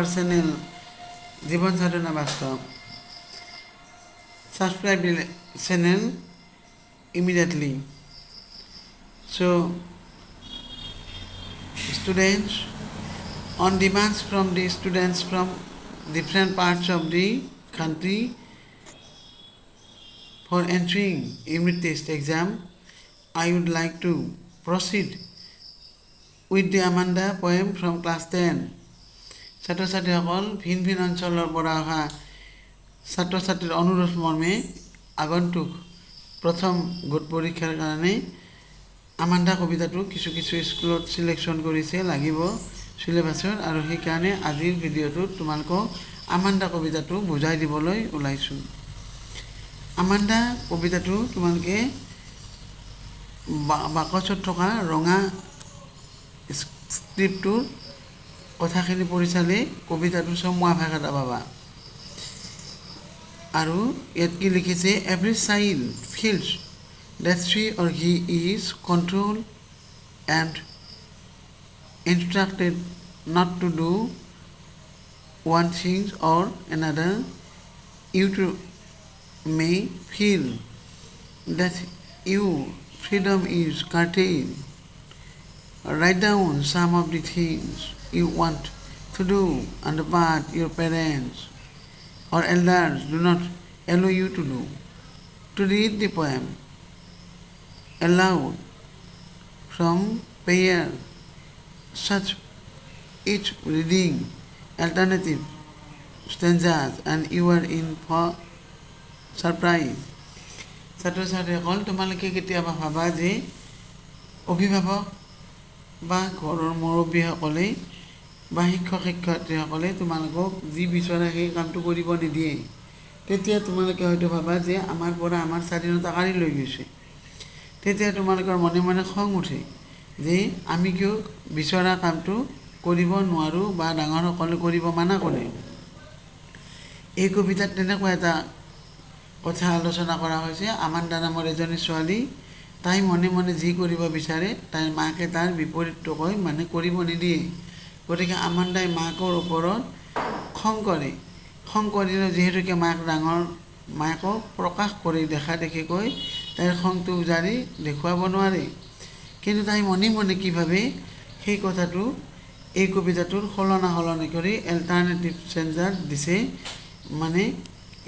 our channel Jiban Sadhana Bastav. Subscribe the channel immediately. So, students, on demands from the students from different parts of the country for entering unit test exam, I would like to proceed with the Amanda poem from class 10. ছাত্ৰ ছাত্ৰীসকল ভিন ভিন অঞ্চলৰ পৰা অহা ছাত্ৰ ছাত্ৰীৰ অনুৰোধ মৰ্মে আগন্তুক প্ৰথম গোট পৰীক্ষাৰ কাৰণে আমাণ্ডা কবিতাটো কিছু স্কুলত সিলেকশ্যন কৰিছে লাগিব সিলেবাছৰ আৰু সেইকাৰণে আজিৰ ভিডিঅ'টোত তোমালোকক আমাণ্ডা কবিতাটো বুজাই দিবলৈ ওলাইছোঁ। আমাণ্ডা কবিতাটো তোমালোকে বাকচত থকা ৰঙা স্ক্ৰিপ্টটোৰ কথাখিনি পঢ়ি চালে কবিতাটো সমুৱা ভাষাত পাবা আৰু ইয়াত কি লিখিছে every child feels that she or he is controlled and instructed not to do one thing or another. You too may feel that your freedom is curtailed. Write down some of the things you want to do on the part your parents or elders do not allow you to do. To read the poem aloud from pair such each reading alternative stanzas and you are in for surprise. ছাত্ৰ ছাত্ৰীসকল তোমালোকে কেতিয়াবা ভাবা যে অভিভাৱক বা ঘৰৰ মুৰব্বীসকলে বা শিক্ষক শিক্ষয়িত্ৰীসকলে তোমালোকক যি বিচৰা সেই কামটো কৰিব নিদিয়ে, তেতিয়া তোমালোকে হয়তো ভাবা যে আমাৰ পৰা আমাৰ স্বাধীনতা কাঢ়ি লৈ গৈছে। তেতিয়া তোমালোকৰ মনে মনে খং উঠে যে আমি কিয় বিচৰা কামটো কৰিব নোৱাৰোঁ বা ডাঙৰসকলে কৰিব মানা কৰে। এই কবিতাত তেনেকুৱা এটা কথা আলোচনা কৰা হৈছে। আমাণ্ডা নামৰ এজনী ছোৱালী, তাই মনে মনে যি কৰিব বিচাৰে তাইৰ মাকে তাৰ বিপৰীতটো কয়, মানে কৰিব নিদিয়ে। গতিকে আমাণ্ডাই মাকৰ ওপৰত খং কৰে। খং কৰিলেও যিহেতুকে মাক ডাঙৰ, মাকক প্ৰকাশ কৰি দেখা দেখি কৈ তাইৰ খংটো উজাৰি দেখুৱাব নোৱাৰে। কিন্তু তাই মনে মনে কি ভাবে সেই কথাটো এই কবিতাটোৰ সলনি কৰি এল্টাৰনেটিভ ষ্টেঞ্জাত দিছে। মানে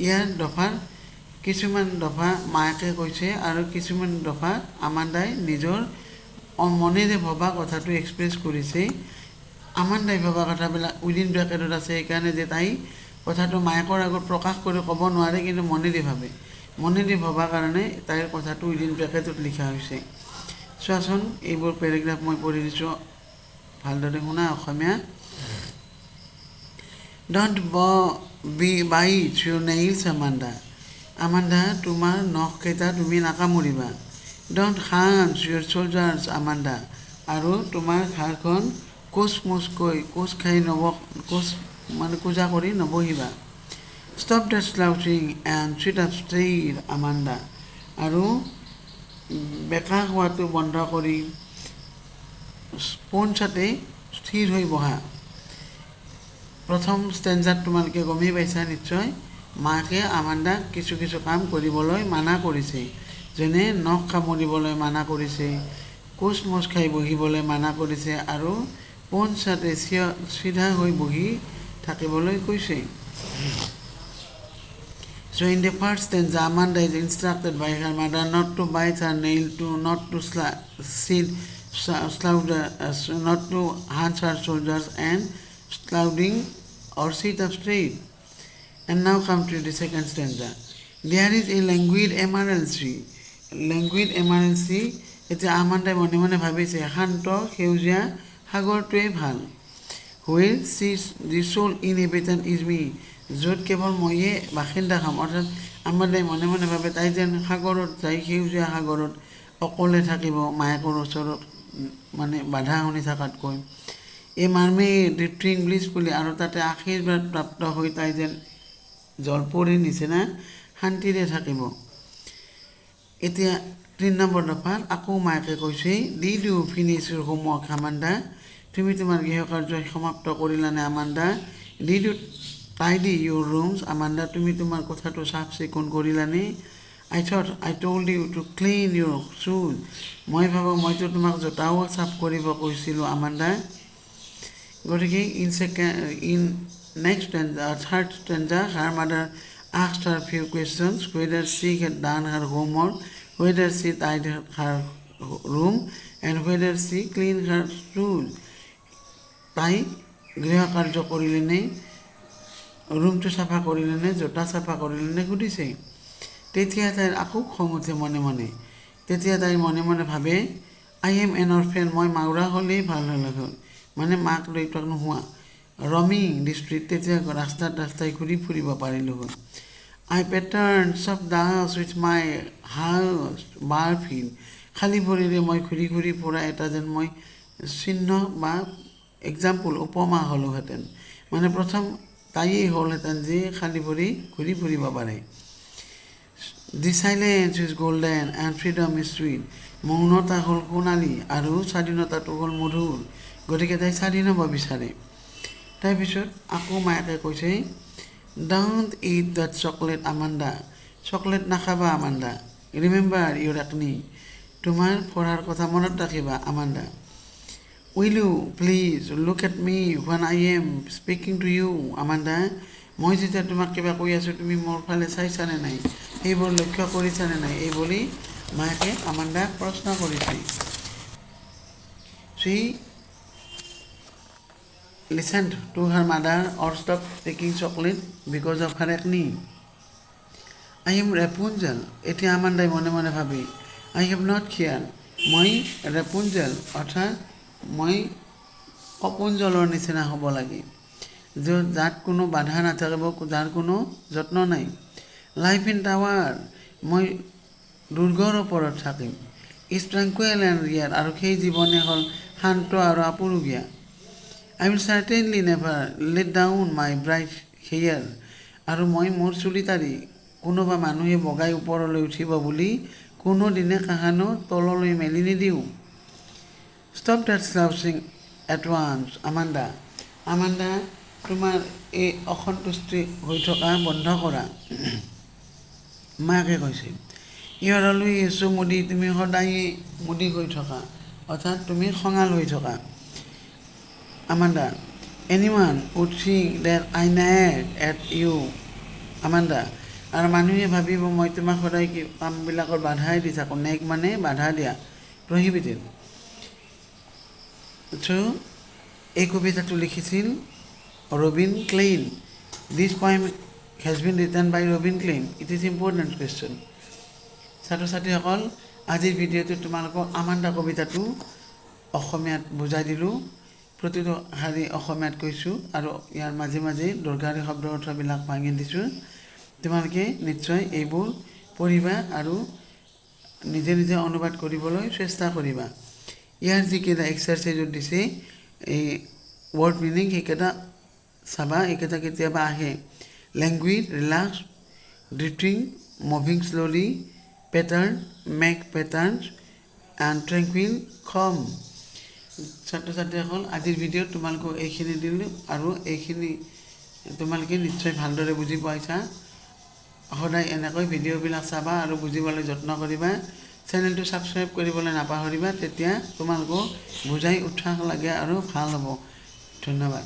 ইয়াৰ দফাৰ কিছুমান দফা মাকে কৈছে আৰু কিছুমান দফা আমাণ্ডাই নিজৰ মনেৰে ভবা কথাটো এক্সপ্ৰেছ কৰিছে। আমাণ্ডাই ভবা কথাবিলাক উইদিন ব্ৰেকেটত আছে, সেইকাৰণে যে তাই কথাটো মাকৰ আগত প্ৰকাশ কৰি ক'ব নোৱাৰে, কিন্তু মনেৰে ভাবে। মনেৰে ভবা কাৰণে তাইৰ কথাটো উইদিন ব্ৰেকেটত লিখা হৈছে। চোৱাচোন এইবোৰ পেৰেগ্ৰাফ মই পঢ়ি দিছোঁ, ভালদৰে শুনা অসমীয়া। Don't bite your nails, Amanda. Amanda, তোমাৰ নখকেইটা তুমি নাকামুৰিবা। Don't hunch your shoulders, Amanda. আৰু তোমাৰ ঘাৰখন কোচ খাই মানে কোজা কৰি নবহিবা। Stop that slouching and sit up straight, Amanda. আৰু বেকা হোৱাটো বন্ধ কৰি পোনছাতে স্থিৰ হৈ বহা। প্ৰথম ষ্টেঞ্জাত তোমালোকে গমেই পাইছা নিশ্চয়, মাকে আমাণ্ডাক কিছু কাম কৰিবলৈ মানা কৰিছে। যেনে নখ কামুৰিবলৈ মানা কৰিছে, কোচ খাই বহিবলৈ মানা কৰিছে আৰু পোনছাতে চিধা হৈ বহি থাকিবলৈ কৈছে। So in the first stanza, Amanda is instructed by her mother not to bite her nail, not to not to hunch her shoulders and slouching or sit up straight. And now come to the second stanza. There is a languid emergency. Languid emergency, এতিয়া আমাণ্ডাই মনে মনে ভাবিছে শান্ত সেউজীয়া সাগৰটোৱে ভাল। Where the sole inhabitant is me, য'ত কেৱল ময়ে বাসিন্দা খাম। অৰ্থাৎ আমাণ্ডাই মনে মনে ভাবে তাই যেন সাগৰত যাই সেউজীয়া সাগৰত অকলে থাকিব, মায়েকৰ ওচৰত মানে বাধা শুনি থকাতকৈ। এই মাৰ্মেইড ৰিট্ৰিং ব্লিছফুলি, আৰু তাতে আশীৰ্বাদ প্ৰাপ্ত হৈ তাই যেন জলপৰীৰ নিচিনা শান্তিৰে থাকিব। এতিয়া 3 নম্বৰ দফাত আকৌ মাকে কৈছে, Did you finish your homework, Amanda? তুমি তোমাৰ গৃহকাৰ্য সমাপ্ত কৰিলানে Amanda? Did you tidy your rooms? Amanda, তুমি তোমাৰ কোঠাটো চাফ চিকুণ কৰিলানে? I thought I told you to clean your shoes. মই ভাবোঁ মইতো তোমাক জোতাও চাফ কৰিব কৈছিলোঁ, আমাণ্ডা। গতিকে in next stanza, third stanza, her mother asked her few questions, whether she had done her homework, whether she tidied her room, and whether she cleaned her shoes. তাই গৃহকাৰ্য কৰিলেনে, ৰুমটো চাফা কৰিলেনে, জোতা চাফা কৰিলেনে সুধিছে। তেতিয়া তাইৰ আকৌ খং উঠে মনে মনে। তেতিয়া তাই মনে মনে ভাবে, আই এম এন অৰফেন, মই মাউৰা হ'লেই ভাল হ'ল হ'ল, মানে মাক দেউতাক নোহোৱা। ৰমিং দি ষ্ট্ৰীট, তেতিয়া ৰাস্তাত ৰাস্তাই ঘূৰি ফুৰিব পাৰিলোঁ হ'ল। আই পেটাৰ্ণ চব dance with my house bar field, খালী ভৰিৰে মই ঘূৰি ঘূৰি ফুৰা এটা যেন মই চিহ্ন বা এক্সাম্পল উপমা হ'লোহেঁতেন। মানে প্ৰথম তাইয়েই হ'লহেঁতেন যে খালী ভৰি ঘূৰি ফুৰিব পাৰে। The silence is golden and freedom is sweet. মৌনতা হ'ল সোণালী আৰু স্বাধীনতাটো হ'ল মধুৰ। গতিকে তাই স্বাধীন হ'ব বিচাৰে। তাৰপিছত আকৌ মাকে কৈছে, Don't eat that chocolate, Amanda. Chocolate নাখাবা আমাণ্ডা। Remember your acne. তোমাৰ পঢ়াৰ কথা মনত ৰাখিবা Amanda. Will you please look at me when I am speaking to you, Amanda? মই যেতিয়া তোমাক কিবা কৈ আছোঁ তুমি মোৰ ফালে চাইছানে নাই, সেইবোৰ লক্ষ্য কৰিছানে নাই, এই বুলি মাকে আমাণ্ডাক প্ৰশ্ন কৰিছে। She listened to her mother or stopped taking chocolate because of her acne. I am Rapunzel. এতিয়া আমাণ্ডাই মনে মনে ভাবি, I have not cared. মই ৰেপুঞ্জেল, অৰ্থাৎ মই কপোঞ্জলৰ নিচিনা হ'ব লাগে, যাত কোনো বাধা নাথাকিব, যাৰ কোনো যত্ন নাই। লাইফ ইন টাৱাৰ, মই দুৰ্গৰ ওপৰত থাকিম। ইজ ট্ৰেংকুৱেল এণ্ড ৰিয়েল, আৰু সেই জীৱনে হ'ল শান্ত আৰু আপুৰুগীয়া। I will certainly never let down my bright hair, আৰু মই মোৰ চুলি তাৰি কোনোবা মানুহে বগাই ওপৰলৈ উঠিব বুলি কোনোদিনে কাহানো তললৈ মেলি নিদিওঁ। Stop that slouching at once, Amanda. Amanda, তোমাৰ এই অসন্তুষ্টি হৈ থকা বন্ধ কৰা। মাকে কৈছে, You are always so moody, তুমি সদায় মুডি হৈ থকা, অৰ্থাৎ তুমি খঙাল হৈ থকা। Amanda, anyone would think that I nag at you, Amanda. আৰু মানুহে ভাবিব মই তোমাক সদায় কি কামবিলাকৰ বাধাই দি থাকোঁ। নেগ মানে বাধা দিয়া, প্ৰহিবিটেড। চ' এই কবিতাটো লিখিছিল Robin Klein. This poem has been written by Robin Klein. It is important question. ছাত্ৰ ছাত্ৰীসকল, আজিৰ ভিডিঅ'টোত তোমালোকক আমাণ্ডা কবিতাটো অসমীয়াত বুজাই দিলোঁ। প্ৰতিটো শাৰী অসমীয়াত কৈছোঁ আৰু ইয়াৰ মাজে মাজে দৰকাৰী শব্দ অৰ্থবিলাক ভাঙি দিছোঁ। তোমালোকে নিশ্চয় এইবোৰ পঢ়িবা আৰু নিজে নিজে অনুবাদ কৰিবলৈ চেষ্টা কৰিবা। ইয়াৰ যিকেইটা এক্সাৰচাইজত দিছে এই ৱৰ্ড মিনিং, সেইকেইটা চাবা। এইকেইটা কেতিয়াবা আহে। Language, relax, drifting, moving slowly, pattern, make patterns, and tranquil, calm. ছাত্ৰ ছাত্ৰীসকল, আজিৰ ভিডিঅ'ত তোমালোকক এইখিনি দিলোঁ আৰু এইখিনি তোমালোকে নিশ্চয় ভালদৰে বুজি পাইছা। সদায় এনেকৈ ভিডিঅ'বিলাক চাবা আৰু বুজিবলৈ যত্ন কৰিবা। চেনেলটো ছাবস্ক্ৰাইব কৰিবলৈ নাপাহৰিবা, তেতিয়া তোমালোকক বুজাই উৎসাহ লাগে আৰু ভাল হ'ব। ধন্যবাদ।